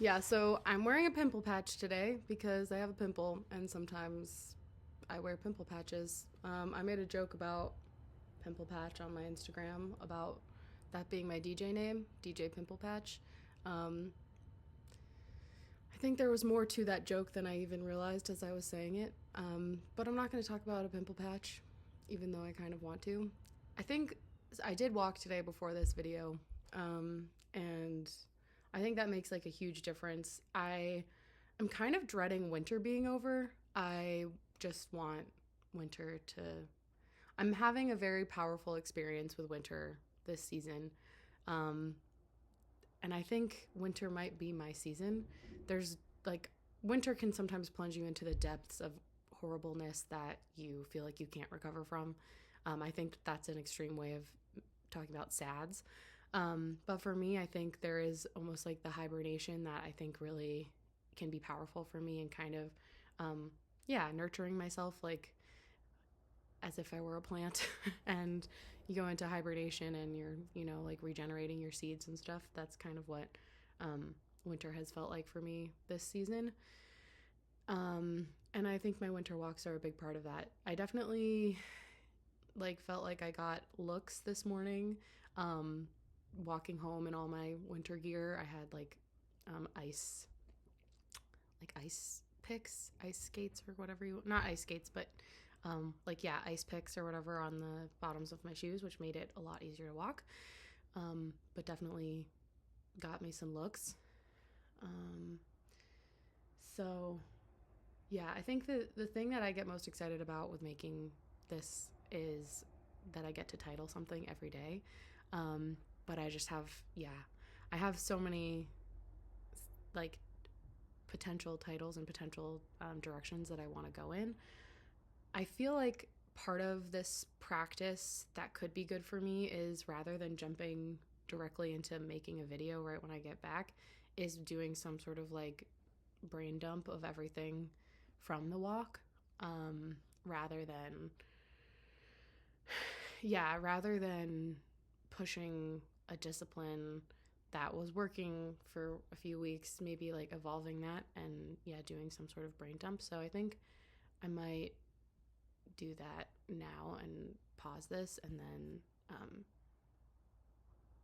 Yeah, so I'm wearing a pimple patch today because I have a pimple and sometimes I wear pimple patches. I made a joke about pimple patch on my Instagram about that being my DJ name, DJ Pimple Patch. Um, I think there was more to that joke than I even realized as I was saying it. But I'm not going to talk about a pimple patch, even though I kind of want to. I think I did walk today before this video, and I think that makes like a huge difference. I'm kind of dreading winter being over. I just want winter to. I'm having a very powerful experience with winter this season. Um, and I think winter might be my season. There's like winter can sometimes plunge you into the depths of horribleness that you feel like you can't recover from. I think that's an extreme way of talking about SADS. But for me, I think there is almost like the hibernation that I think really can be powerful for me and kind of, yeah, nurturing myself like as if I were a plant. And you go into hibernation and you're, like regenerating your seeds and stuff. That's kind of what winter has felt like for me this season. And I think my winter walks are a big part of that. I definitely like felt like I got looks this morning. Walking home in all my winter gear, I had ice, like ice picks, ice skates or whatever you not ice skates, but ice picks or whatever on the bottoms of my shoes, which made it a lot easier to walk. But definitely got me some looks. Um, so yeah, I think the thing that I get most excited about with making this is that I get to title something every day. But I just have, I have so many like potential titles and potential directions that I want to go in. I feel like part of this practice that could be good for me is rather than jumping directly into making a video right when I get back, is doing some sort of like brain dump of everything from the walk, rather than rather than pushing a discipline that was working for a few weeks, maybe like evolving that and doing some sort of brain dump. So I think I might do that now and pause this and then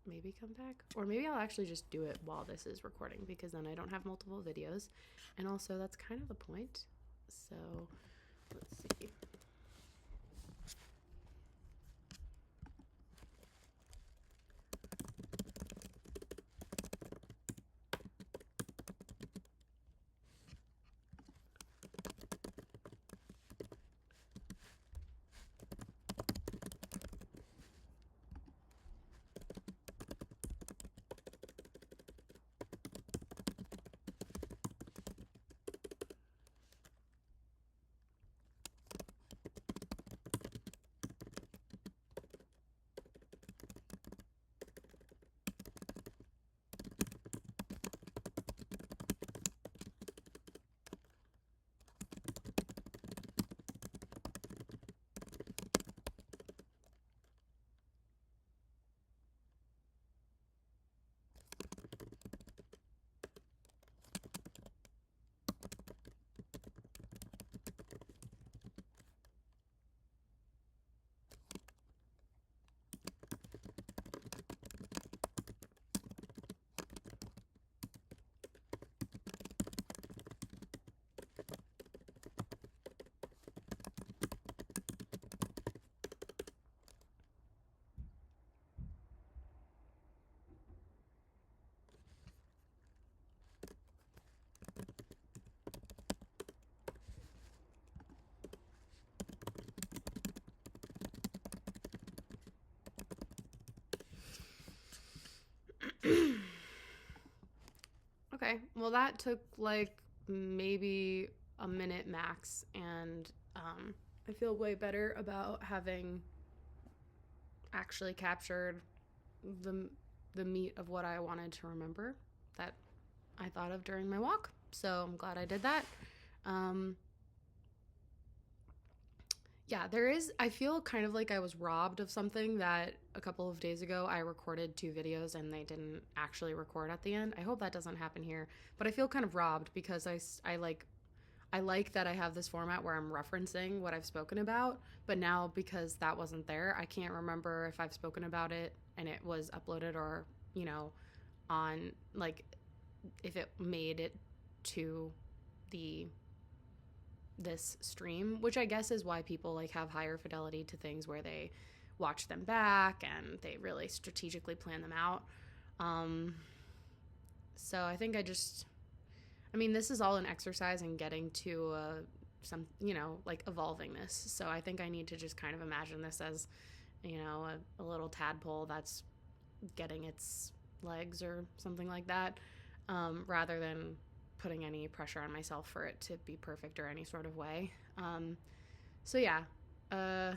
maybe come back. Or maybe I'll actually just do it while this is recording because then I don't have multiple videos. And also, that's kind of the point. So let's see. Okay, well, that took like maybe a minute max, and I feel way better about having actually captured the the meat of what I wanted to remember that I thought of during my walk. So I'm glad I did that. Um, there is, I feel kind of like I was robbed of something that a couple of days ago I recorded 2 videos and they didn't actually record at the end. I hope that doesn't happen here, but I feel kind of robbed because I like that I have this format where I'm referencing what I've spoken about, but now because that wasn't there, I can't remember if I've spoken about it and it was uploaded or, you know, on, like, if it made it to this stream, which I guess is why people like have higher fidelity to things where they watch them back and they really strategically plan them out. So I think this is all an exercise in getting to some, you know, like evolving this. So I think I need to just kind of imagine this as, you know, a little tadpole that's getting its legs or something like that, rather than putting any pressure on myself for it to be perfect or any sort of way. So yeah, I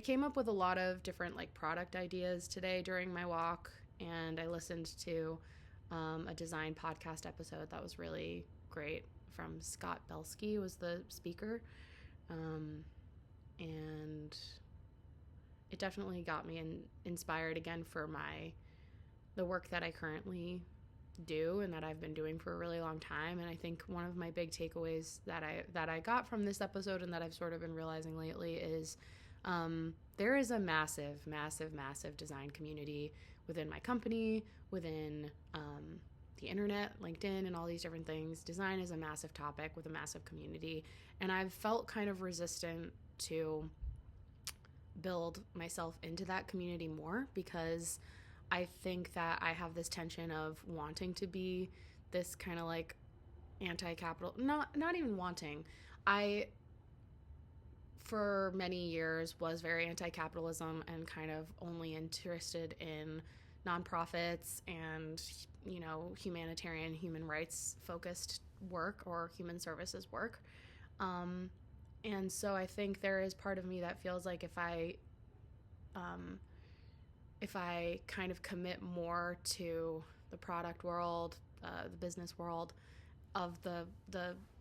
came up with a lot of different like product ideas today during my walk, and I listened to a design podcast episode that was really great from Scott Belsky was the speaker. And it definitely got me inspired again for the work that I currently do and that I've been doing for a really long time. And I think one of my big takeaways that I got from this episode and that I've sort of been realizing lately is there is a massive design community within my company, within the internet, LinkedIn, and all these different things. Design is a massive topic with a massive community, and I've felt kind of resistant to build myself into that community more because I think that I have this tension of wanting to be this kind of like anti-capital, not even wanting. I, for many years, was very anti-capitalism and kind of only interested in nonprofits and, you know, humanitarian, human rights focused work or human services work. And so I think there is part of me that feels like if I kind of commit more to the product world, the business world of the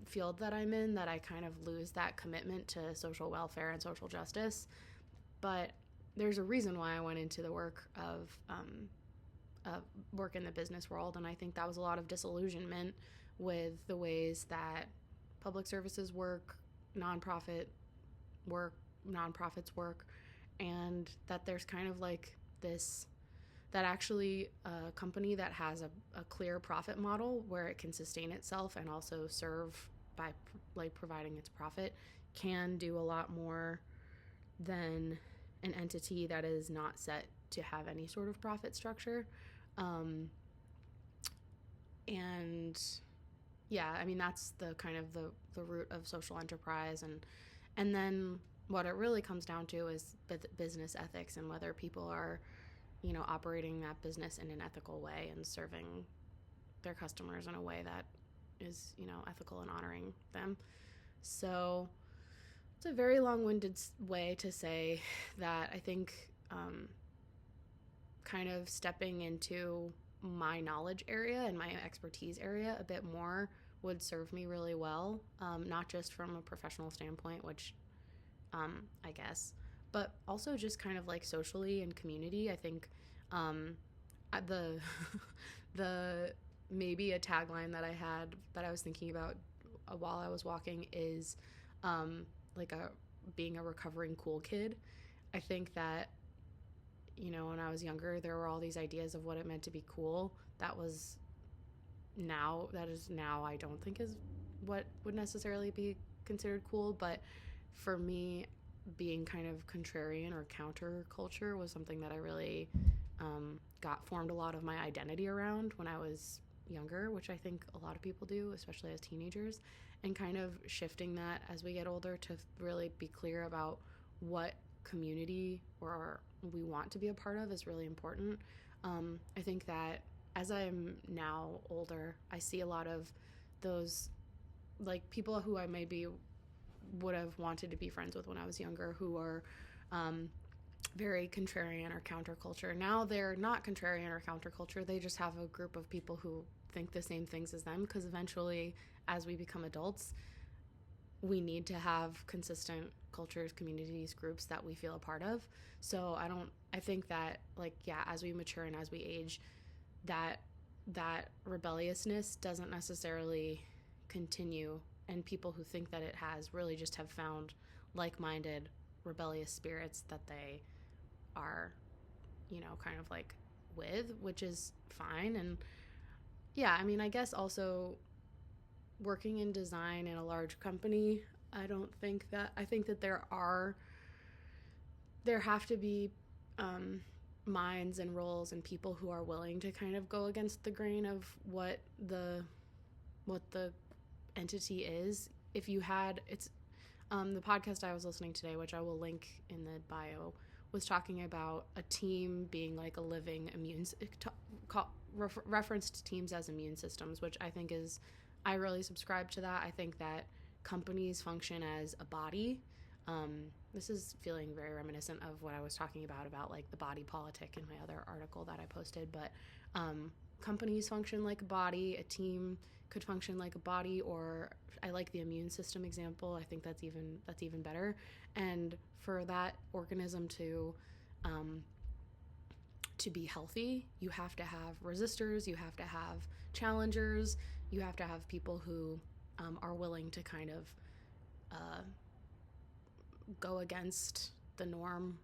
field that I'm in, that I kind of lose that commitment to social welfare and social justice. But there's a reason why I went into the work of work in the business world, and I think that was a lot of disillusionment with the ways that public services work, nonprofits work, and that there's kind of like this, that actually a company that has a clear profit model where it can sustain itself and also serve by like providing its profit can do a lot more than an entity that is not set to have any sort of profit structure. And yeah, I mean, that's the kind of the root of social enterprise. And then what it really comes down to is business ethics and whether people are, you know, operating that business in an ethical way and serving their customers in a way that is, you know, ethical and honoring them. So it's a very long-winded way to say that I think kind of stepping into my knowledge area and my expertise area a bit more would serve me really well, not just from a professional standpoint, which I guess, but also just kind of like socially and community. I think the maybe a tagline that I was thinking about while I was walking is like being a recovering cool kid. I think that, you know, when I was younger, there were all these ideas of what it meant to be cool. That is now I don't think is what would necessarily be considered cool. But for me, being kind of contrarian or counterculture was something that I really formed a lot of my identity around when I was younger, which I think a lot of people do, especially as teenagers, and kind of shifting that as we get older to really be clear about what community or we want to be a part of is really important. I think that as I'm now older, I see a lot of those like people who I maybe would have wanted to be friends with when I was younger who are very contrarian or counterculture. Now they're not contrarian or counterculture. They just have a group of people who think the same things as them, because eventually as we become adults, we need to have consistent cultures, communities, groups that we feel a part of. So I think that, like, yeah, as we mature and as we age, that rebelliousness doesn't necessarily continue, and people who think that it has really just have found like-minded rebellious spirits that they are, kind of like with, which is fine. And yeah, I mean, I guess also working in design in a large company, I think that there have to be minds and roles and people who are willing to kind of go against the grain of what the entity is. If you had, it's the podcast I was listening today, which I will link in the bio, was talking about a team being like a living referenced teams as immune systems, which I really subscribe to that. I think that companies function as a body. This is feeling very reminiscent of what I was talking about like the body politic in my other article that I posted, but companies function like a body, a team could function like a body, or I like the immune system example. I think that's even better. And for that organism to be healthy, you have to have resistors, you have to have challengers, you have to have people who are willing to kind of go against the norm.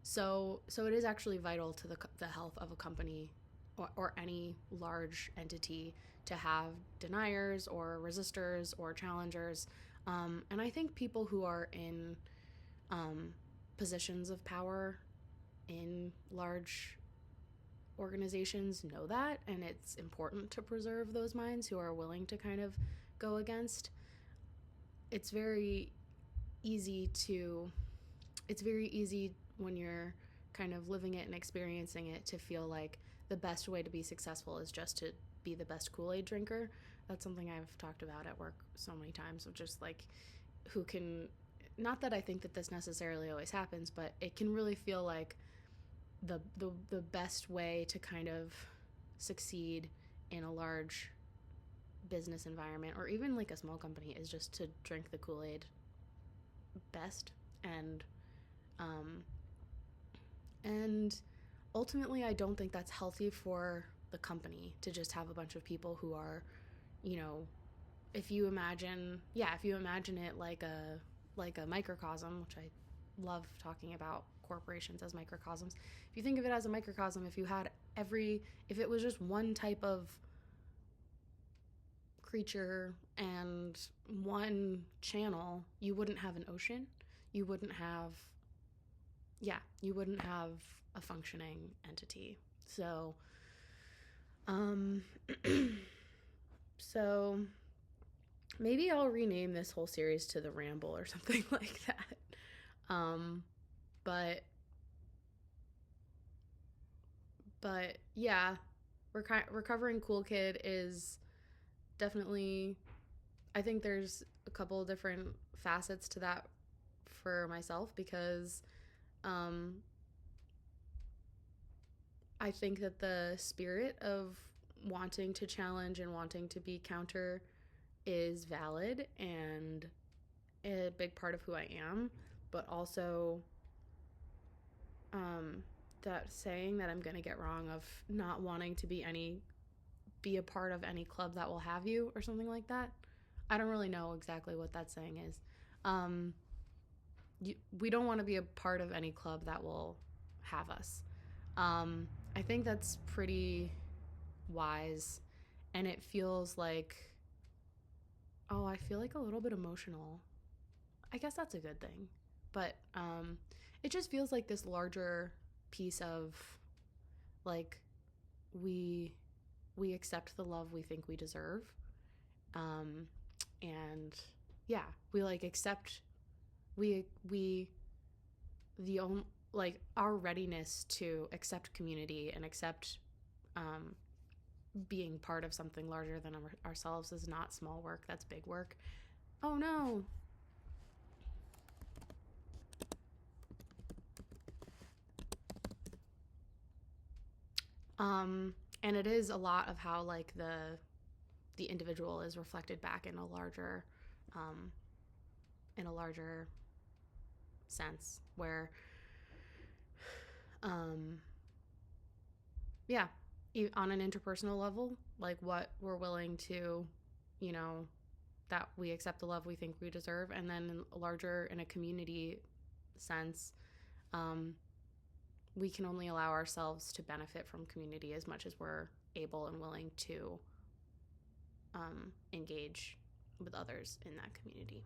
So it is actually vital to the health of a company or any large entity to have deniers or resistors or challengers. And I think people who are in positions of power in large organizations know that, and it's important to preserve those minds who are willing to kind of go against. It's very easy when you're kind of living it and experiencing it to feel like the best way to be successful is just to be the best Kool-Aid drinker. That's something I've talked about at work so many times, of just like who can, not that I think that this necessarily always happens, but it can really feel like the best way to kind of succeed in a large business environment or even like a small company is just to drink the Kool-Aid best. And ultimately, I don't think that's healthy for the company to just have a bunch of people who are, if you imagine it like a microcosm, which I love talking about corporations as microcosms. If you think of it as a microcosm, if it was just one type of creature and one channel, you wouldn't have an ocean. You wouldn't have a functioning entity. So, so maybe I'll rename this whole series to The Ramble or something like that. But yeah, Recovering Cool Kid is definitely, I think there's a couple of different facets to that for myself, because I think that the spirit of wanting to challenge and wanting to be counter is valid and a big part of who I am, but also that saying that I'm going to get wrong of not wanting to be a part of any club that will have you or something like that. I don't really know exactly what that saying is. We don't want to be a part of any club that will have us. I think that's pretty wise, and it feels like, I feel like a little bit emotional. I guess that's a good thing, but it just feels like this larger piece of like we accept the love we think we deserve, and yeah, we like accept our readiness to accept community and accept being part of something larger than ourselves is not small work, that's big work. Oh no. And it is a lot of how like the individual is reflected back in a larger in a larger sense where, yeah, on an interpersonal level, like what we're willing to, that we accept the love we think we deserve. And then in a community sense, we can only allow ourselves to benefit from community as much as we're able and willing to engage with others in that community.